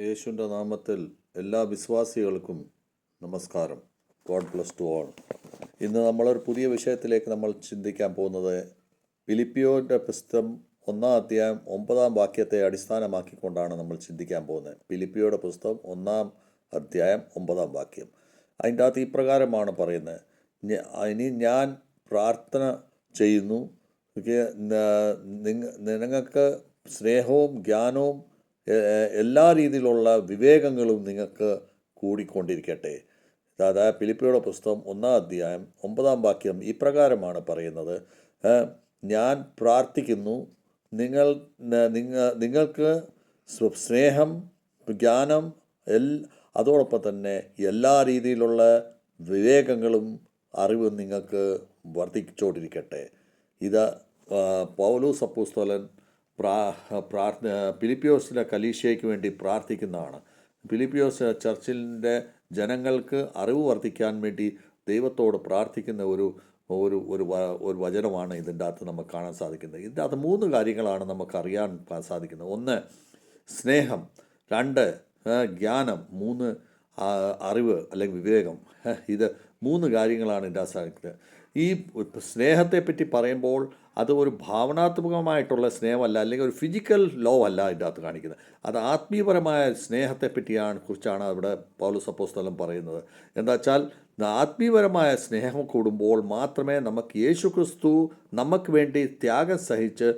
യേശുവിൻ്റെ നാമത്തിൽ എല്ലാ വിശ്വാസികൾക്കും നമസ്കാരം. God bless to all. ഇന്ന് നമ്മളൊരു പുതിയ വിഷയത്തിലേക്ക് നമ്മൾ ചിന്തിക്കാൻ പോകുന്നത് ഫിലിപ്പിയോൻ്റെ പുസ്തകം 1-ാം അധ്യായം 9-ാം വാക്യത്തെ അടിസ്ഥാനമാക്കിക്കൊണ്ടാണ് നമ്മൾ ചിന്തിക്കാൻ പോകുന്നത്. ഫിലിപ്പിയോയുടെ പുസ്തകം 1-ാം അധ്യായം 9-ാം വാക്യം. അതിൻ്റെ അകത്ത് ഇപ്രകാരമാണ് പറയുന്നത്: ഇനി ഞാൻ പ്രാർത്ഥന ചെയ്യുന്നു, നിങ്ങൾക്ക് സ്നേഹവും ജ്ഞാനവും എല്ലാ രീതിയിലുള്ള വിവേകങ്ങളും നിങ്ങൾക്ക് കൂടിക്കൊണ്ടിരിക്കട്ടെ. അതായത് ഫിലിപ്പിയുടെ പുസ്തകം 1-ാം അധ്യായം 9-ാം വാക്യം ഇപ്രകാരമാണ് പറയുന്നത്: ഞാൻ പ്രാർത്ഥിക്കുന്നു, നിങ്ങൾക്ക് സ്നേഹം, ജ്ഞാനം, അതോടൊപ്പം തന്നെ എല്ലാ രീതിയിലുള്ള വിവേകങ്ങളും അറിവും നിങ്ങൾക്ക് വർദ്ധിച്ചുകൊണ്ടിരിക്കട്ടെ. ഇത് പൗലോസ് അപ്പോസ്തലൻ ഫിലിപ്പിയോസിലെ കലീശയ്ക്ക് വേണ്ടി പ്രാർത്ഥിക്കുന്നതാണ്. ഫിലിപ്പിയോസ് ചർച്ചിൻ്റെ ജനങ്ങൾക്ക് അറിവ് വർദ്ധിക്കാൻ വേണ്ടി ദൈവത്തോട് പ്രാർത്ഥിക്കുന്ന ഒരു വചനമാണ് ഇതിൻ്റെ അകത്ത് നമുക്ക് കാണാൻ സാധിക്കുന്നത്. ഇതിൻ്റെ അകത്ത് 3 കാര്യങ്ങളാണ് നമുക്കറിയാൻ സാധിക്കുന്നത്. 1 സ്നേഹം, 2 ജ്ഞാനം, 3 അറിവ് അല്ലെങ്കിൽ വിവേകം. ഇത് 3 കാര്യങ്ങളാണ് ഇതിൻ്റെ അകത്ത് സാധിക്കുന്നത്. ഈ സ്നേഹത്തെപ്പറ്റി പറയുമ്പോൾ അത് ഒരു ഭാവനാത്മകമായിട്ടുള്ള സ്നേഹമല്ല, അല്ലെങ്കിൽ ഒരു ഫിസിക്കൽ ലോ അല്ല ഇതിൻ്റെ അകത്ത് കാണിക്കുന്നത്. അത് ആത്മീയപരമായ കുറിച്ചാണ് അവിടെ പൗലോസ് അപ്പോസ്തലൻ പറയുന്നത്. എന്താ വെച്ചാൽ, ആത്മീയപരമായ സ്നേഹം കൂടുമ്പോൾ മാത്രമേ നമുക്ക് യേശുക്രിസ്തു നമുക്ക് വേണ്ടി ത്യാഗം സഹിച്ച്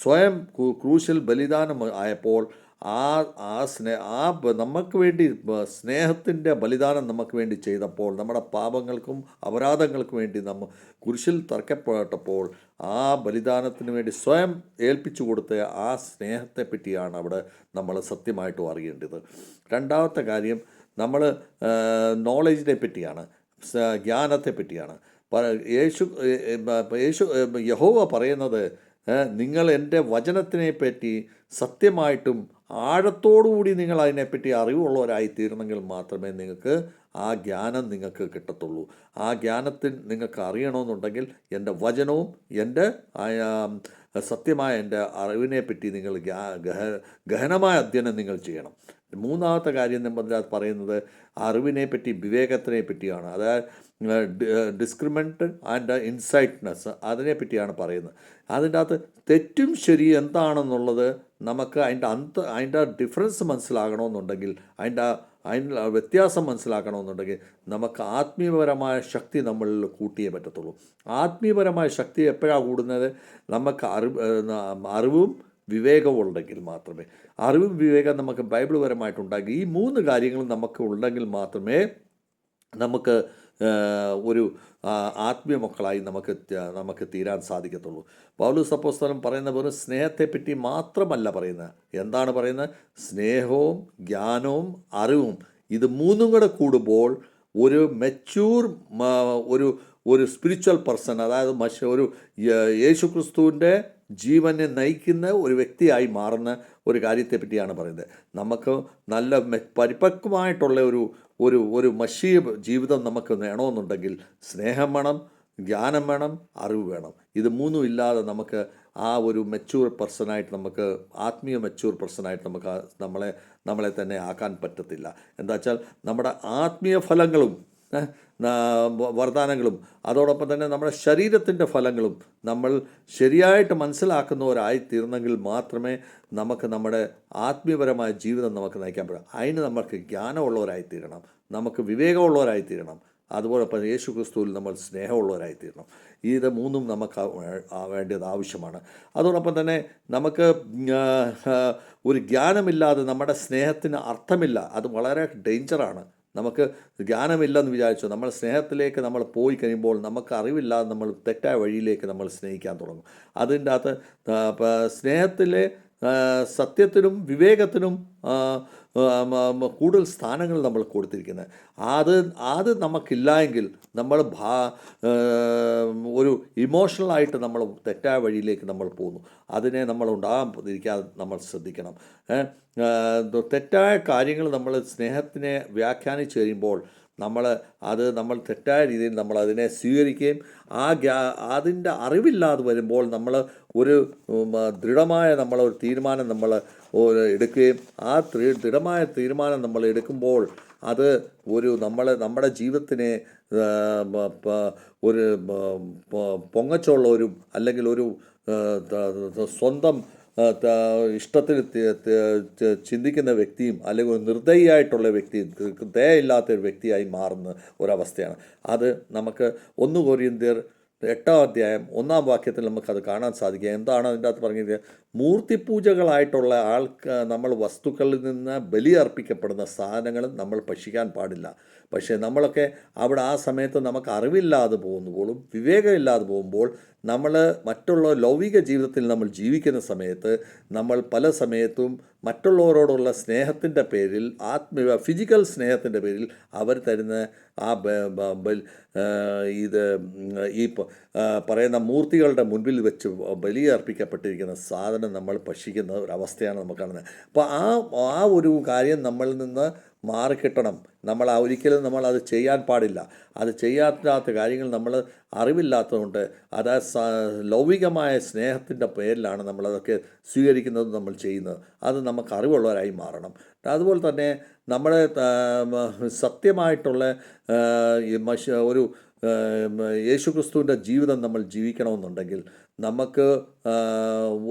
സ്വയം ക്രൂശിൽ ബലിദാനം ആയപ്പോൾ നമുക്ക് വേണ്ടി സ്നേഹത്തിൻ്റെ ബലിദാനം നമുക്ക് വേണ്ടി ചെയ്തപ്പോൾ, നമ്മുടെ പാപങ്ങൾക്കും അപരാധങ്ങൾക്കും വേണ്ടി കുരിശിൽ തറക്കപ്പെട്ടപ്പോൾ ആ ബലിദാനത്തിന് വേണ്ടി സ്വയം ഏൽപ്പിച്ചു കൊടുത്ത ആ സ്നേഹത്തെ പറ്റിയാണ് അവിടെ നമ്മൾ സത്യമായിട്ടും അറിയേണ്ടത്. 2-ാമത്തെ കാര്യം നമ്മൾ നോളജിനെ പറ്റിയാണ്, ജ്ഞാനത്തെ പറ്റിയാണ്. യഹോവ പറയുന്നത്, നിങ്ങൾ എൻ്റെ വചനത്തിനെ പറ്റി സത്യമായിട്ടും ആഴത്തോടുകൂടി നിങ്ങൾ അതിനെപ്പറ്റി അറിവുള്ളവരായിത്തീരണമെങ്കിൽ മാത്രമേ നിങ്ങൾക്ക് ആ ജ്ഞാനം നിങ്ങൾക്ക് കിട്ടത്തുള്ളൂ. ആ ജ്ഞാനത്തിൽ നിങ്ങൾക്ക് അറിയണമെന്നുണ്ടെങ്കിൽ എൻ്റെ വചനവും എൻ്റെ സത്യമായ എൻ്റെ അറിവിനെ പറ്റി നിങ്ങൾ ഗഹനമായ അധ്യയനം നിങ്ങൾ ചെയ്യണം. 3-ാമത്തെ കാര്യം നമ്മൾ പറയുന്നത് അറിവിനെ പറ്റി, വിവേകത്തിനെ പറ്റിയാണ്. അതായത് ഡിസ്ക്രിമിനേറ്റ് ആൻഡ് ഇൻസൈറ്റ്നെസ്, അതിനെ പറ്റിയാണ് പറയുന്നത്. അതിൻ്റെ അകത്ത് തെറ്റും ശരി എന്താണെന്നുള്ളത് നമുക്ക് അതിൻ്റെ ഡിഫറൻസ് മനസ്സിലാകണമെന്നുണ്ടെങ്കിൽ, അതിൻ്റെ വ്യത്യാസം മനസ്സിലാക്കണമെന്നുണ്ടെങ്കിൽ നമുക്ക് ആത്മീയപരമായ ശക്തി നമ്മളിൽ കൂട്ടിയേ പറ്റത്തുള്ളൂ. ആത്മീയപരമായ ശക്തി എപ്പോഴാണ് കൂടുന്നത്? നമുക്ക് അറിവും വിവേകവും ഉണ്ടെങ്കിൽ മാത്രമേ. അറിവും വിവേകം നമുക്ക് ബൈബിൾ പരമായിട്ടുണ്ടെങ്കിൽ, ഈ 3 കാര്യങ്ങളും നമുക്ക് ഉണ്ടെങ്കിൽ മാത്രമേ നമുക്ക് ഒരു ആത്മീയ മക്കളായി നമുക്ക് തീരാൻ സാധിക്കത്തുള്ളൂ. പൗലോസ് അപ്പോസ്തലൻ പറയുന്ന വെറും സ്നേഹത്തെപ്പറ്റി മാത്രമല്ല പറയുന്നത്. എന്താണ് പറയുന്നത്? സ്നേഹവും ജ്ഞാനവും അറിവും, ഇത് 3ഉം കൂടെ കൂടുമ്പോൾ ഒരു മെച്യൂർ ഒരു സ്പിരിച്വൽ പേഴ്സൺ, അതായത് ഒരു യേശുക്രിസ്തുവിൻ്റെ ജീവനെ നയിക്കുന്ന ഒരു വ്യക്തിയായി മാറുന്ന ഒരു കാര്യത്തെ പറ്റിയാണ് പറയുന്നത്. നമുക്ക് നല്ല പരിപക്വമായിട്ടുള്ള ഒരു മഷീ ജീവിതം നമുക്ക് വേണമെന്നുണ്ടെങ്കിൽ സ്നേഹം വേണം, ജ്ഞാനം വേണം, അറിവ് വേണം. ഇത് 3ഉം ഇല്ലാതെ നമുക്ക് ആ ഒരു മെച്യൂർ പേഴ്സണായിട്ട്, നമുക്ക് ആത്മീയ മെച്യൂർ പേഴ്സണായിട്ട് നമുക്ക് നമ്മളെ തന്നെ ആക്കാൻ പറ്റത്തില്ല. എന്താ വെച്ചാൽ നമ്മുടെ ആത്മീയ ഫലങ്ങളും വരദാനങ്ങളും അതോടൊപ്പം തന്നെ നമ്മുടെ ശരീരത്തിൻ്റെ ഫലങ്ങളും നമ്മൾ ശരിയായിട്ട് മനസ്സിലാക്കുന്നവരായിത്തീർന്നെങ്കിൽ മാത്രമേ നമുക്ക് നമ്മുടെ ആത്മീയപരമായ ജീവിതം നമുക്ക് നയിക്കാൻ പറ്റും. അതിന് നമുക്ക് ജ്ഞാനമുള്ളവരായിത്തീരണം, നമുക്ക് വിവേകമുള്ളവരായിത്തീരണം, അതുപോലെ യേശു ക്രിസ്തുവിൽ നമ്മൾ സ്നേഹമുള്ളവരായിത്തീരണം. ഇത് 3ഉം നമുക്ക് വേണ്ടത് ആവശ്യമാണ്. അതോടൊപ്പം തന്നെ നമുക്ക് ഒരു ജ്ഞാനമില്ലാതെ നമ്മുടെ സ്നേഹത്തിന് അർത്ഥമില്ല. അത് വളരെ ഡേഞ്ചറാണ്. നമുക്ക് ജ്ഞാനമില്ലെന്ന് വിചാരിച്ചു നമ്മൾ സ്നേഹത്തിലേക്ക് നമ്മൾ പോയി കഴിയുമ്പോൾ നമുക്ക് അറിവില്ലാതെ നമ്മൾ തെറ്റായ വഴിയിലേക്ക് നമ്മൾ സ്നേഹിക്കാൻ തുടങ്ങും. അതിൻ്റെ അകത്ത് സ്നേഹത്തിലെ സത്യത്തിനും വിവേകത്തിനും കൂടുതൽ സ്ഥാനങ്ങൾ നമ്മൾ കൊടുത്തിരിക്കുന്നത്. അത് നമുക്കില്ലായെങ്കിൽ നമ്മൾ ഒരു ഇമോഷണലായിട്ട് നമ്മൾ തെറ്റായ വഴിയിലേക്ക് നമ്മൾ പോകുന്നു. അതിനെ നമ്മൾ ഉണ്ടാകാതിരിക്കാതെ നമ്മൾ ശ്രദ്ധിക്കണം. തെറ്റായ കാര്യങ്ങൾ നമ്മൾ സ്നേഹത്തിനെ വ്യാഖ്യാനിച്ച് കഴിയുമ്പോൾ നമ്മൾ തെറ്റായ രീതിയിൽ നമ്മൾ അതിനെ സ്വീകരിക്കുകയും അതിൻ്റെ അറിവില്ലാതെ വരുമ്പോൾ നമ്മൾ ഒരു ദൃഢമായ ഒരു തീരുമാനം നമ്മൾ എടുക്കുകയും ആ ദൃഢമായ തീരുമാനം നമ്മൾ എടുക്കുമ്പോൾ അത് നമ്മുടെ ജീവിതത്തിനെ ഒരു പൊങ്ങച്ചമുള്ളവരും അല്ലെങ്കിൽ ഒരു സ്വന്തം ഇഷ്ടത്തിൽ ചിന്തിക്കുന്ന വ്യക്തിയും അല്ലെങ്കിൽ ഒരു നിർദ്ദയിയായിട്ടുള്ള വ്യക്തിയും ദയയില്ലാത്ത ഒരു വ്യക്തിയായി മാറുന്ന ഒരവസ്ഥയാണ്. അത് നമുക്ക് 1 കൊരിന്ത്യർ 8-ാം അധ്യായം 1-ാം വാക്യത്തിൽ നമുക്കത് കാണാൻ സാധിക്കുക. എന്താണ് അതിൻ്റെ അകത്ത് പറഞ്ഞത്? മൂർത്തിപൂജകളായിട്ടുള്ള നമ്മൾ വസ്തുക്കളിൽ നിന്ന് ബലിയർപ്പിക്കപ്പെടുന്ന സാധനങ്ങളും നമ്മൾ ഭക്ഷിക്കാൻ പാടില്ല. പക്ഷേ നമ്മളൊക്കെ അവിടെ ആ സമയത്ത് നമുക്ക് അറിവില്ലാതെ പോകുമ്പോഴും വിവേകമില്ലാതെ പോകുമ്പോൾ നമ്മൾ മറ്റുള്ള ലൗകിക ജീവിതത്തിൽ നമ്മൾ ജീവിക്കുന്ന സമയത്ത് നമ്മൾ പല സമയത്തും മറ്റുള്ളവരോടുള്ള സ്നേഹത്തിൻ്റെ പേരിൽ ഫിസിക്കൽ സ്നേഹത്തിൻ്റെ പേരിൽ അവർ തരുന്ന ആ ഈ പറയുന്ന മൂർത്തികളുടെ മുൻപിൽ വെച്ച് ബലിയർപ്പിക്കപ്പെട്ടിരിക്കുന്ന സാധനം നമ്മൾ ഭക്ഷിക്കുന്ന ഒരവസ്ഥയാണ് നമുക്ക് കാണുന്നത്. അപ്പോൾ ആ ഒരു കാര്യം നമ്മളിൽ നിന്ന് മാറിക്കിട്ടണം. ഒരിക്കലും നമ്മളത് ചെയ്യാൻ പാടില്ല. അത് ചെയ്യാത്ത കാര്യങ്ങൾ നമ്മൾ അറിവില്ലാത്തതുകൊണ്ട് അത് ലൗകികമായ സ്നേഹത്തിൻ്റെ പേരിലാണ് നമ്മളതൊക്കെ സ്വീകരിക്കുന്നതും നമ്മൾ ചെയ്യുന്നത്. അത് നമുക്ക് അറിവുള്ളവരായി മാറണം. അതുപോലെ തന്നെ നമ്മുടെ സത്യമായിട്ടുള്ള ഒരു യേശുക്രിസ്തുവിൻ്റെ ജീവിതം നമ്മൾ ജീവിക്കണമെന്നുണ്ടെങ്കിൽ നമുക്ക്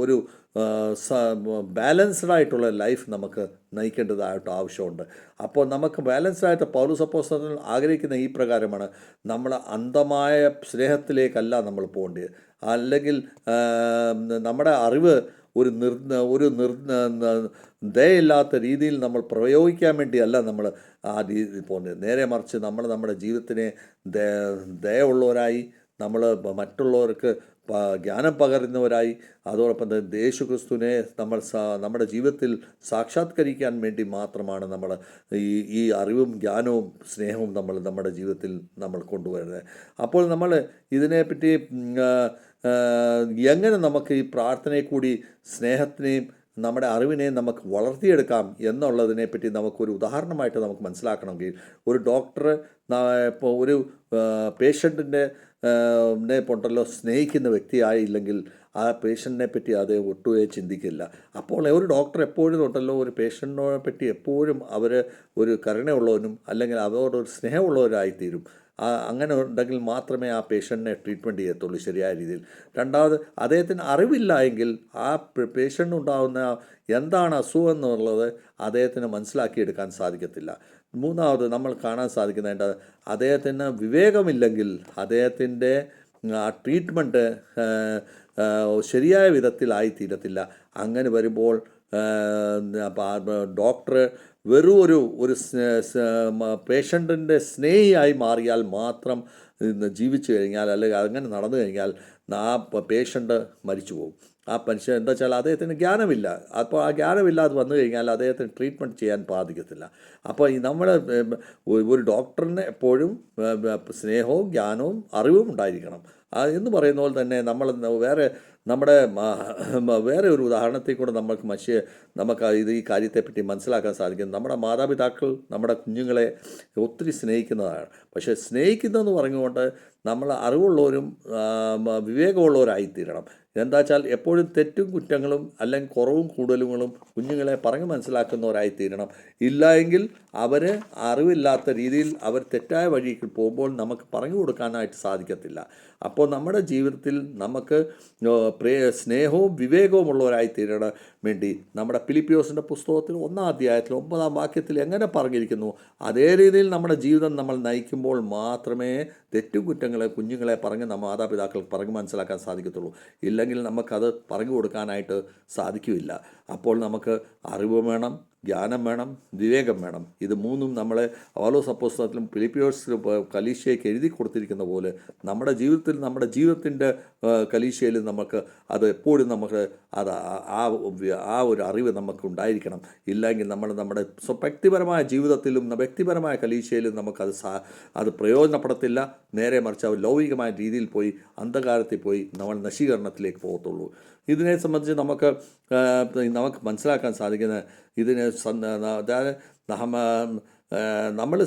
ഒരു ബാലൻസ്ഡ് ആയിട്ടുള്ള ലൈഫ് നമുക്ക് നയിക്കേണ്ടതായിട്ട് ആവശ്യമുണ്ട്. അപ്പോൾ നമുക്ക് ബാലൻസ്ഡായിട്ട് പൗലോസ് അപ്പോസ്തലൻ ആഗ്രഹിക്കുന്ന ഈ പ്രകാരമാണ്. നമ്മൾ അന്ധമായ സ്നേഹത്തിലേക്കല്ല നമ്മൾ പോകേണ്ടത്. അല്ലെങ്കിൽ നമ്മുടെ അറിവ് ഒരു ദയയില്ലാത്ത രീതിയിൽ നമ്മൾ പ്രയോഗിക്കാൻ വേണ്ടിയല്ല നമ്മൾ ആ രീതിയിൽ പോകുന്നത്. നേരെ മറിച്ച് നമ്മുടെ ജീവിതത്തിനെ ദയയുള്ളവരായി, നമ്മൾ മറ്റുള്ളവർക്ക് ജ്ഞാനം പകരുന്നവരായി, അതോടൊപ്പം തന്നെ യേശുക്രിസ്തുവിനെ നമ്മുടെ ജീവിതത്തിൽ സാക്ഷാത്കരിക്കാൻ വേണ്ടി മാത്രമാണ് നമ്മൾ ഈ അറിവും ജ്ഞാനവും സ്നേഹവും നമ്മുടെ ജീവിതത്തിൽ നമ്മൾ കൊണ്ടുവരുന്നത്. അപ്പോൾ നമ്മൾ ഇതിനെപ്പറ്റി എങ്ങനെ നമുക്ക് ഈ പ്രാർത്ഥനയെ കൂടി സ്നേഹത്തിനെയും നമ്മുടെ അറിവിനെയും നമുക്ക് വളർത്തിയെടുക്കാം എന്നുള്ളതിനെപ്പറ്റി നമുക്കൊരു ഉദാഹരണമായിട്ട് നമുക്ക് മനസ്സിലാക്കണമെങ്കിൽ, ഒരു ഡോക്ടർ ഇപ്പോൾ ഒരു പേഷ്യൻറ്റിൻ്റെ ഉണ്ടല്ലോ സ്നേഹിക്കുന്ന വ്യക്തിയായില്ലെങ്കിൽ ആ പേഷ്യൻറ്റിനെ പറ്റി അത് ഒട്ടുമേ ചിന്തിക്കില്ല. അപ്പോൾ ഒരു ഡോക്ടർ എപ്പോഴും ഉണ്ടല്ലോ ഒരു പേഷ്യൻറ്റിനെ പറ്റി എപ്പോഴും അവർ ഒരു കരുണയുള്ളവനും അല്ലെങ്കിൽ അവരോടൊരു സ്നേഹമുള്ളവരായിത്തീരും. അങ്ങനെ ഉണ്ടെങ്കിൽ മാത്രമേ ആ പേഷ്യൻറ്റിനെ ട്രീറ്റ്മെൻറ്റ് ചെയ്യത്തുള്ളൂ ശരിയായ രീതിയിൽ. രണ്ടാമത്, അദ്ദേഹത്തിന് അറിവില്ല എങ്കിൽ ആ പേഷ്യൻറ്റിനുണ്ടാകുന്ന എന്താണ് അസുഖം എന്നുള്ളത് അദ്ദേഹത്തിന് മനസ്സിലാക്കിയെടുക്കാൻ സാധിക്കത്തില്ല. മൂന്നാമത് നമ്മൾ കാണാൻ സാധിക്കുന്നതിൻ്റെ അദ്ദേഹത്തിന് വിവേകമില്ലെങ്കിൽ അദ്ദേഹത്തിൻ്റെ ട്രീറ്റ്മെൻറ്റ് ശരിയായ വിധത്തിലായിത്തീരത്തില്ല. അങ്ങനെ വരുമ്പോൾ ഡോക്ടർ വെറും ഒരു പേഷ്യൻറ്റിൻ്റെ സ്നേഹിയായി മാറിയാൽ മാത്രം ജീവിച്ചു കഴിഞ്ഞാൽ, അല്ലെങ്കിൽ അങ്ങനെ നടന്നു കഴിഞ്ഞാൽ ആ പേഷ്യൻ്റ് മരിച്ചു പോകും. ആ മനുഷ്യൻ എന്താ വെച്ചാൽ അദ്ദേഹത്തിന് ജ്ഞാനമില്ല. അപ്പോൾ ആ ജ്ഞാനമില്ലാതെ വന്നു കഴിഞ്ഞാൽ അദ്ദേഹത്തിന് ട്രീറ്റ്മെൻറ്റ് ചെയ്യാൻ സാധിക്കത്തില്ല. അപ്പോൾ നമ്മൾ ഒരു ഡോക്ടറിന് എപ്പോഴും സ്നേഹവും ജ്ഞാനവും അറിവും ഉണ്ടായിരിക്കണം. എന്ന് പറയുന്ന പോലെ തന്നെ വേറെ ഒരു ഉദാഹരണത്തിൽ കൂടെ നമുക്ക് ഈ കാര്യത്തെപ്പറ്റി മനസ്സിലാക്കാൻ സാധിക്കും. നമ്മുടെ മാതാപിതാക്കൾ നമ്മുടെ കുഞ്ഞുങ്ങളെ ഒത്തിരി സ്നേഹിക്കുന്നതാണ്. പക്ഷേ സ്നേഹിക്കുന്നതെന്ന് പറഞ്ഞുകൊണ്ട് നമ്മൾ അറിവുള്ളവരും വിവേകമുള്ളവരായിത്തീരണം. എന്താ വെച്ചാൽ എപ്പോഴും തെറ്റും കുറ്റങ്ങളും അല്ലെങ്കിൽ കുറവും കൂടുതലുകളും കുഞ്ഞുങ്ങളെ പറഞ്ഞ് മനസ്സിലാക്കുന്നവരായിത്തീരണം. ഇല്ല എങ്കിൽ അവർ അറിവില്ലാത്ത രീതിയിൽ അവർ തെറ്റായ വഴിക്ക് പോകുമ്പോൾ നമുക്ക് പറഞ്ഞു കൊടുക്കാനായിട്ട് സാധിക്കത്തില്ല. അപ്പോൾ നമ്മുടെ ജീവിതത്തിൽ നമുക്ക് സ്നേഹവും വിവേകവും ഉള്ളവരായിത്തീരണം വേണ്ടി നമ്മുടെ ഫിലിപ്പിയോസിൻ്റെ പുസ്തകത്തിൽ 1-ാം അധ്യായത്തിൽ 9-ാം വാക്യത്തിൽ എങ്ങനെ പറഞ്ഞിരിക്കുന്നു അതേ രീതിയിൽ നമ്മുടെ ജീവിതം നമ്മൾ നയിക്കുമ്പോൾ മാത്രമേ തെറ്റും കുഞ്ഞുങ്ങളെ പറഞ്ഞ് മാതാപിതാക്കൾക്ക് പറഞ്ഞ് മനസ്സിലാക്കാൻ സാധിക്കത്തുള്ളൂ. ഇല്ലെങ്കിൽ നമുക്കത് പറഞ്ഞു കൊടുക്കാനായിട്ട് സാധിക്കില്ല. അപ്പോൾ നമുക്ക് അറിവ് വേണം, ജ്ഞാനം വേണം, വിവേകം വേണം. ഇത് മൂന്നും നമ്മളെ പൗലോസ് അപ്പോസ്തലത്തിലും ഫിലിപ്പിയോസിലും കലീശയ്ക്ക് എഴുതി കൊടുത്തിരിക്കുന്ന പോലെ നമ്മുടെ ജീവിതത്തിൻ്റെ കലീശയിലും നമുക്ക് അത് എപ്പോഴും നമുക്ക് ആ ഒരു അറിവ് നമുക്ക് ഉണ്ടായിരിക്കണം. ഇല്ലെങ്കിൽ നമ്മുടെ വ്യക്തിപരമായ ജീവിതത്തിലും വ്യക്തിപരമായ കലീശയിലും അത് പ്രയോജനപ്പെടത്തില്ല. നേരെ മറിച്ച് ലൗകികമായ രീതിയിൽ പോയി അന്ധകാരത്തിൽ പോയി നമ്മൾ നശീകരണത്തിലേക്ക് പോകത്തുള്ളൂ. ഇതിനെ സംബന്ധിച്ച് നമുക്ക് മനസ്സിലാക്കാൻ സാധിക്കുന്ന അതായത് നമ്മൾ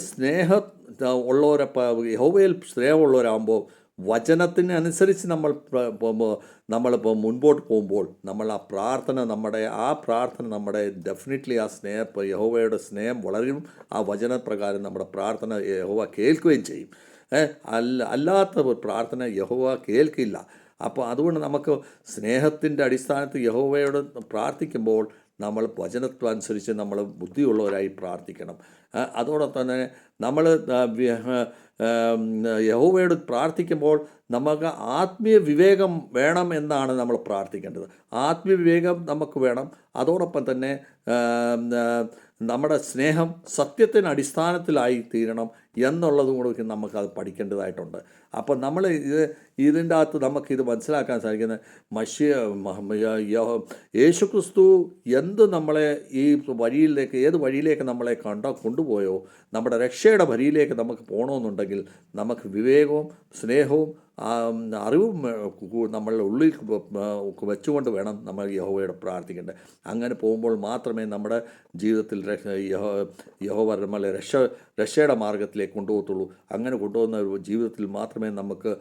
യഹോവയിൽ സ്നേഹമുള്ളവരാകുമ്പോൾ വചനത്തിനനുസരിച്ച് നമ്മളിപ്പോൾ മുൻപോട്ട് പോകുമ്പോൾ ആ പ്രാർത്ഥന നമ്മുടെ ഡെഫിനറ്റ്ലി ആ സ്നേഹം, ഇപ്പോൾ യഹോവയുടെ സ്നേഹം വളരും. ആ വചനപ്രകാരം നമ്മുടെ പ്രാർത്ഥന യഹോവ കേൾക്കുകയും ചെയ്യും. അല്ലാത്ത ഒരു പ്രാർത്ഥന യഹോവ കേൾക്കില്ല. അപ്പോൾ അതുകൊണ്ട് നമുക്ക് സ്നേഹത്തിൻ്റെ അടിസ്ഥാനത്തിൽ യഹോവയോട് പ്രാർത്ഥിക്കുമ്പോൾ നമ്മൾ വചനത്തിനനുസരിച്ച് നമ്മൾ ബുദ്ധിയുള്ളവരായി പ്രാർത്ഥിക്കണം. അതോടൊപ്പം തന്നെ നമ്മൾ യഹോവയോട് പ്രാർത്ഥിക്കുമ്പോൾ നമുക്ക് ആത്മീയ വിവേകം വേണം എന്നാണ് നമ്മൾ പ്രാർത്ഥിക്കേണ്ടത്. ആത്മീയ വിവേകം നമുക്ക് വേണം. അതോടൊപ്പം തന്നെ നമ്മുടെ സ്നേഹം സത്യത്തിന് അടിസ്ഥാനത്തിലായി തീരണം എന്നുള്ളതും കൂടെ നമുക്കത് പഠിക്കേണ്ടതായിട്ടുണ്ട്. അപ്പോൾ നമ്മൾ ഇതിൻ്റെ അകത്ത് നമുക്കിത് മനസ്സിലാക്കാൻ സാധിക്കുന്നത് യേശുക്രിസ്തു എന്ത് നമ്മളെ ഈ ഏത് വഴിയിലേക്ക് നമ്മളെ കൊണ്ടുപോയോ, നമ്മുടെ രക്ഷയുടെ വഴിയിലേക്ക് നമുക്ക് പോകണമെന്നുണ്ടെങ്കിൽ നമുക്ക് വിവേകവും സ്നേഹവും അറിവും നമ്മളുടെ ഉള്ളിൽ വെച്ചുകൊണ്ട് വേണം നമ്മൾ യഹോവയോട് പ്രാർത്ഥിക്കേണ്ടത്. അങ്ങനെ പോകുമ്പോൾ മാത്രമേ നമ്മുടെ ജീവിതത്തിൽ യഹോവ നമ്മളെ രക്ഷയുടെ മാർഗത്തിലേക്ക് കൊണ്ടുപോകത്തുള്ളൂ. അങ്ങനെ കൊണ്ടുപോകുന്ന ഒരു ജീവിതത്തിൽ മാത്രമേ നമുക്ക്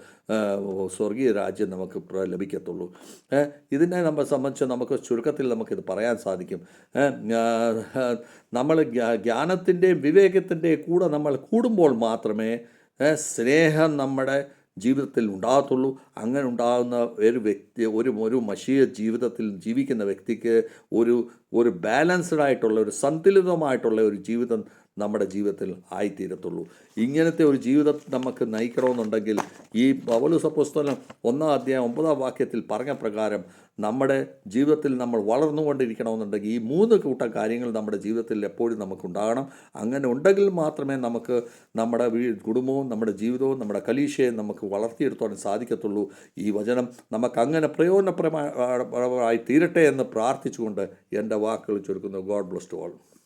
സ്വർഗീയ രാജ്യം നമുക്ക് ലഭിക്കത്തുള്ളൂ. ഇതിനെ നമ്മളെ സംബന്ധിച്ച് നമുക്ക് ചുരുക്കത്തിൽ നമുക്കിത് പറയാൻ സാധിക്കും. നമ്മൾ ജ്ഞാനത്തിൻ്റെയും വിവേകത്തിൻ്റെയും കൂടെ നമ്മൾ കൂടുമ്പോൾ മാത്രമേ സ്നേഹം നമ്മുടെ ജീവിതത്തിൽ ഉണ്ടാകത്തുള്ളൂ. അങ്ങനെ ഉണ്ടാകുന്ന ഒരു വ്യക്തി ഒരു മഷീയ ജീവിതത്തിൽ ജീവിക്കുന്ന വ്യക്തിക്ക് ഒരു ബാലൻസ്ഡ് ആയിട്ടുള്ള, ഒരു സന്തുലിതമായിട്ടുള്ള ഒരു ജീവിതം നമ്മുടെ ജീവിതത്തിൽ ആയിത്തീരത്തുള്ളൂ. ഇങ്ങനത്തെ ഒരു ജീവിതം നമുക്ക് നയിക്കണമെന്നുണ്ടെങ്കിൽ ഈ പൗലോസ് അപ്പോസ്തലൻ 1-ാം അധ്യായം 9-ാം വാക്യത്തിൽ പറഞ്ഞ പ്രകാരം നമ്മുടെ ജീവിതത്തിൽ നമ്മൾ വളർന്നുകൊണ്ടിരിക്കണമെന്നുണ്ടെങ്കിൽ ഈ 3 കൂട്ടം കാര്യങ്ങൾ നമ്മുടെ ജീവിതത്തിൽ എപ്പോഴും നമുക്കുണ്ടാകണം. അങ്ങനെ ഉണ്ടെങ്കിൽ മാത്രമേ നമുക്ക് നമ്മുടെ കുടുംബവും നമ്മുടെ ജീവിതവും നമ്മുടെ കലീശയും നമുക്ക് വളർത്തിയെടുത്തോളം സാധിക്കത്തുള്ളൂ. ഈ വചനം നമുക്കങ്ങനെ പ്രയോജനപ്രദമായി തീരട്ടെ എന്ന് പ്രാർത്ഥിച്ചുകൊണ്ട് എൻ്റെ വാക്കുകൾ ചുരുക്കുന്നു. God bless to all.